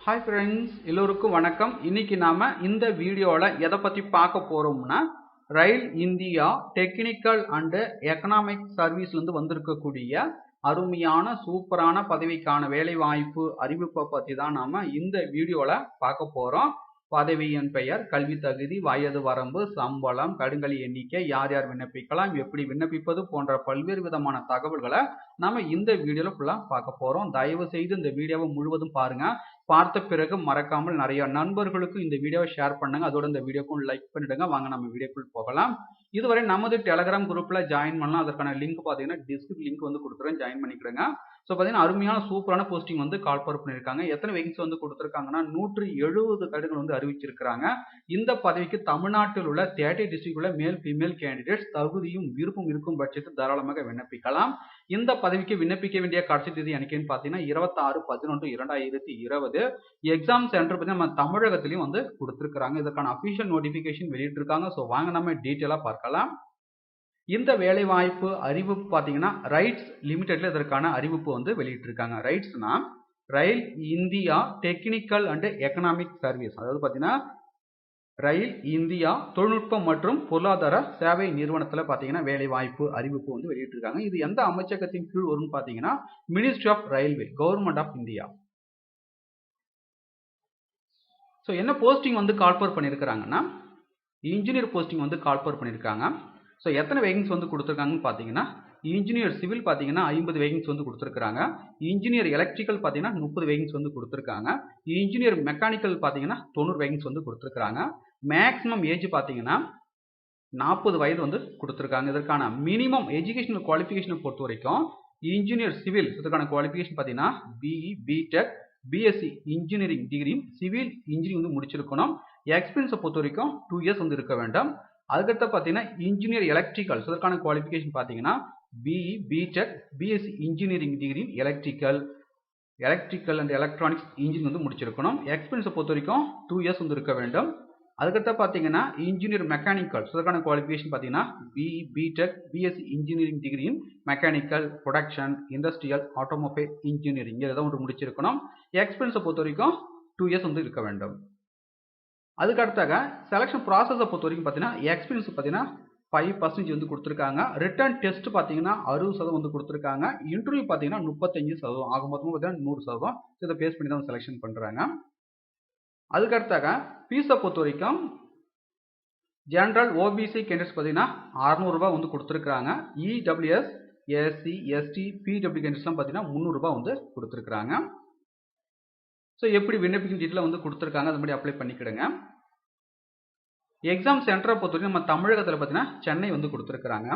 Hi friends, எல்லோருக்கும் வணக்கம். இன்னைக்கு நாம இந்த வீடியோல எதை பத்தி பார்க்க போறோம்னா ரயில் இந்தியா டெக்னிக்கல் அண்ட் எக்கனாமிக் சர்வீஸ்ல இருந்து வந்திருக்கக்கூடிய அருமையான சூப்பரான பதவிக்கான வேலை வாய்ப்பு அறிவிப்பை பத்தி தான் நாம இந்த வீடியோல பார்க்க போறோம். பதவியின் பெயர், கல்வி தகுதி, வயது வரம்பு, சம்பளம், கடுங்கலி எண்ணிக்கை, யார் யார் விண்ணப்பிக்கலாம், எப்படி விண்ணப்பிப்பது போன்ற பல்வேறு விதமான தகவல்களை நாம இந்த வீடியோல ஃபுல்லா பார்க்க போறோம். தயவு செய்து இந்த வீடியோவை முழுவதும் பாருங்க. பார்த்த பிறகு மறக்காமல் நிறைய நண்பர்களுக்கு இந்த வீடியோவை ஷேர் பண்ணுங்க. அதோட இந்த வீடியோக்கும் லைக் பண்ணிடுங்க. வாங்க நம்ம வீடியோக்குள் போகலாம். இதுவரை நமது டெலகிராம் குரூப்ல ஜாயின் பண்ணலாம். அதற்கான லிங்க் பாத்தீங்கன்னா டிஸ்கிரிப்ஷன் லிங்க் வந்து கொடுத்துறேன், ஜாயின் பண்ணிக்கிறேங்க. ஸோ பார்த்தீங்கன்னா அருமையான சூப்பரான போஸ்டிங் வந்து கால்ஃபர் பண்ணியிருக்காங்க. எத்தனை வேகன்சி வந்து கொடுத்துருக்காங்கன்னா 170 கடிதங்கள் வந்து அறிவிச்சிருக்கிறாங்க. இந்த பதவிக்கு தமிழ்நாட்டில் உள்ள 30 டிஸ்ட்ரிக்ட் உள்ள மேல் ஃபீமேல் கேண்டிடேட்ஸ் தகுதியும் விருப்பம் இருக்கும் பட்சத்தில் தாராளமாக விண்ணப்பிக்கலாம். இந்த பதவிக்கு விண்ணப்பிக்க வேண்டிய கடைசி தேதி எனக்குன்னு பார்த்தீங்கன்னா 26/11/2020. எக்ஸாம் சென்டர் பற்றி நம்ம தமிழகத்திலையும் வந்து கொடுத்துருக்காங்க. இதற்கான அஃபிஷியல் நோட்டிஃபிகேஷன் வெளியிட்டிருக்காங்க. ஸோ வாங்க நம்ம டீட்டெயிலாக பார்க்கலாம். இந்த வேலை வாய்ப்பு அறிவிப்பு பார்த்தீங்கன்னா ரைட்ஸ் லிமிடெட்ல இதற்கான அறிவிப்பு வந்து வெளியிட்டிருக்காங்க. ரைட்ஸ்னா rail India technical and economic service, அதாவது பார்த்தீங்கன்னா ரயில் இந்தியா தொழில்நுட்பம் மற்றும் பொருளாதார சேவை நிறுவனத்தில் பார்த்தீங்கன்னா வேலை வாய்ப்பு அறிவிப்பு வந்து வெளியிட்டிருக்காங்க. இது எந்த அமைச்சகத்தின் கீழ் வரும்னு பார்த்தீங்கன்னா ministry of railway, government of India. So என்ன போஸ்டிங் வந்து கால்ஃபர் பண்ணியிருக்கிறாங்கன்னா இன்ஜினியர் போஸ்டிங் வந்து கால்ஃபர் பண்ணியிருக்காங்க. ஸோ எத்தனை வேகன்சி வந்து கொடுத்துருக்காங்கன்னு பார்த்தீங்கன்னா இன்ஜினியர் சிவில் பார்த்தீங்கன்னா 50 வேகன்சி வந்து கொடுத்துருக்காங்க. இன்ஜினியர் எலக்ட்ரிக்கல் பார்த்தீங்கன்னா 30 வேகன்சி வந்து கொடுத்துருக்காங்க. இன்ஜினியர் மெக்கானிக்கல் பார்த்தீங்கன்னா 90 வேகன்சி வந்து கொடுத்துருக்காங்க. மேக்ஸிமம் ஏஜ் பார்த்தீங்கன்னா 40 வயது வந்து கொடுத்துருக்காங்க. இதற்கான மினிமம் எஜுகேஷனல் குவாலிஃபிகேஷனை பொறுத்த வரைக்கும் இன்ஜினியர் சிவில் இதற்கான குவாலிஃபிகேஷன் பார்த்தீங்கன்னா பிஇ, பிடெக், பிஎஸ்சி இன்ஜினியரிங் டிகிரியும் சிவில் இன்ஜினியரிங் வந்து முடிச்சிருக்கணும். எக்ஸ்பீரியன்ஸை பொறுத்த வரைக்கும் 2 இயர்ஸ் வந்து இருக்க வேண்டும். அதுக்கடுத்து பார்த்தீங்கன்னா இன்ஜினியர் எலக்ட்ரிக்கல் இதற்கான குவாலிஃபிகேஷன் பார்த்தீங்கன்னா BE, BTech, BSc engineering degree electrical and electronics engineering வந்து முடிச்சிருக்கணும். எக்ஸ்பீரியன்ஸை பொறுத்த வரைக்கும் 2 இயர்ஸ் வந்து இருக்க வேண்டும். அதுக்கடுத்து பார்த்தீங்கன்னா இன்ஜினியர் மெக்கானிக்கல் இதற்கான குவாலிஃபிகேஷன் பார்த்தீங்கன்னா பிஇ, பிடெக், பிஎஸ்சி இன்ஜினியரிங் டிகிரியும் mechanical, production, industrial, automobile engineering இதை ஒன்று முடிச்சிருக்கணும். எக்ஸ்பீரியன்ஸை பொறுத்த வரைக்கும் 2 இயர்ஸ் வந்து இருக்க வேண்டும். அதுக்கடுத்தாக செலக்ஷன் ப்ராசஸை பொறுத்த வரைக்கும் பார்த்தீங்கன்னா எக்ஸ்பீரியன்ஸ் பார்த்தீங்கன்னா 5% வந்து கொடுத்துருக்காங்க. ரிட்டன் டெஸ்ட் பார்த்தீங்கன்னா 60% வந்து கொடுத்துருக்காங்க. இன்டர்வியூ பார்த்தீங்கன்னா 35%, ஆக மொத்தமாக பார்த்தீங்கன்னா 100%. இதை பேஸ் பண்ணி தான் செலெக்ஷன் பண்ணுறாங்க. அதுக்கடுத்தாக ஃபீஸை பொறுத்த வரைக்கும் ஜென்ரல் ஓபிசி கேண்டிடேட்ஸ் பார்த்தீங்கன்னா 600 ரூபாய் வந்து கொடுத்துருக்காங்க. இடபிள்யூஎஸ், எஸ்சி, எஸ்டி, பிடபிள்யூ கேண்டிடேட்ஸ்லாம் பார்த்தீங்கன்னா 300 ரூபாய் வந்து கொடுத்துருக்காங்க. ஸோ எப்படி விண்ணப்பிக்கும் டீட்டெயில் வந்து கொடுத்துருக்காங்க, அது மாதிரி அப்ளை பண்ணிக்கிடுங்க. எக்ஸாம் சென்டரை பொறுத்தவரைக்கும் நம்ம தமிழகத்தில் பார்த்தீங்கன்னா சென்னை வந்து கொடுத்துருக்காங்க.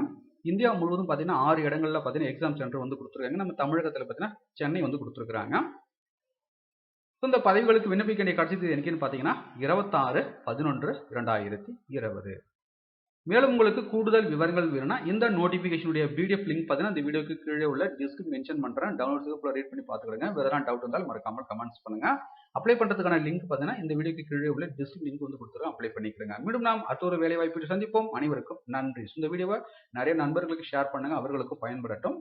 இந்தியா முழுவதும் பார்த்தீங்கன்னா 6 இடங்களில் பார்த்தீங்கன்னா எக்ஸாம் சென்டர் வந்து கொடுத்துருக்காங்க. நம்ம தமிழகத்தில் பார்த்தீங்கன்னா சென்னை வந்து கொடுத்துருக்காங்க. ஸோ இந்த பதவிகளுக்கு விண்ணப்பிக்க வேண்டிய கடைசி தேதி என்னைக்குன்னு பார்த்தீங்கன்னா 26/11/2020. மேலும் உங்களுக்கு கூடுதல் விவரங்கள் வேணும்னா இந்த நோட்டிஃபிகேஷனுடைய பிடிஎஃப் லிங்க் பார்த்தீங்கன்னா இந்த வீடியோக்கு கீழே உள்ள டிஸ்கிரிப்ஷன் மென்ஷன் பண்ணுறேன். டவுன்லோட் செய்து ரீட் பண்ணி பார்த்துக்கிடுங்க. வேறு ஏதாவது டவுட் இருந்தால் மறக்காமல் கமெண்ட்ஸ் பண்ணுங்க. அப்ளை பண்ணுறதுக்கான லிங்க் பார்த்தீங்கன்னா இந்த வீடியோக்கு கீழே உள்ள டிஸ்கிரிப்ஷன் லிங்க் வந்து கொடுத்துருவோம், அப்ளை பண்ணிக்கிறேங்க. மீண்டும் நாம் அடுத்த ஒரு வேலை வாய்ப்பு சந்திப்போம். அனைவருக்கும் நன்றி. இந்த வீடியோவை நிறைய நண்பர்களுக்கு ஷேர் பண்ணுங்க, அவர்களுக்கும் பயன்படட்டும்.